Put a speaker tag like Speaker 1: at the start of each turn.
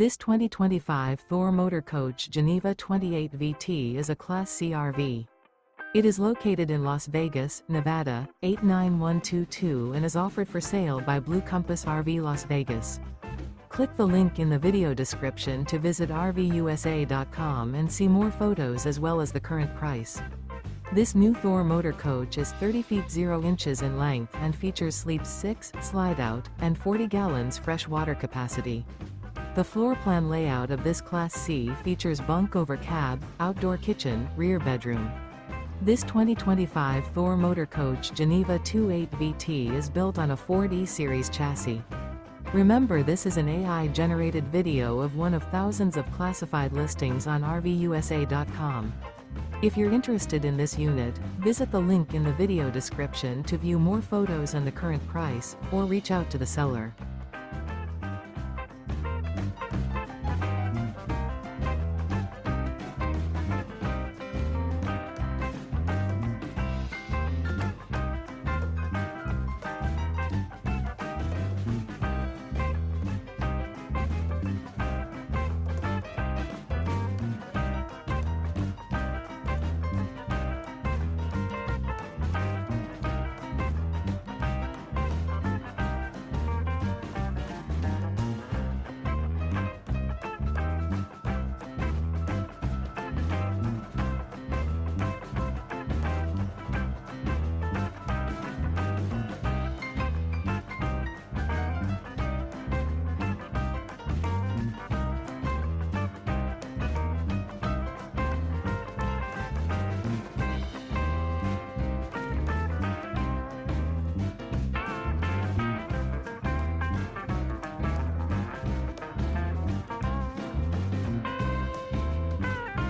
Speaker 1: This 2025 Thor Motor Coach Geneva 28 VT is a Class C RV. It is located in Las Vegas, Nevada, 89122 and is offered for sale by Blue Compass RV Las Vegas. Click the link in the video description to visit RVUSA.com and see more photos as well as the current price. This new Thor Motor Coach is 30 feet 0 inches in length and features sleep 6, slide-out, and 40 gallons fresh water capacity. The floor plan layout of this Class C features bunk over cab, outdoor kitchen, rear bedroom. This 2025 Thor Motor Coach Geneva 28 VT is built on a Ford E-Series chassis. Remember, this is an AI-generated video of one of thousands of classified listings on RVUSA.com. If you're interested in this unit, visit the link in the video description to view more photos and the current price, or reach out to the seller.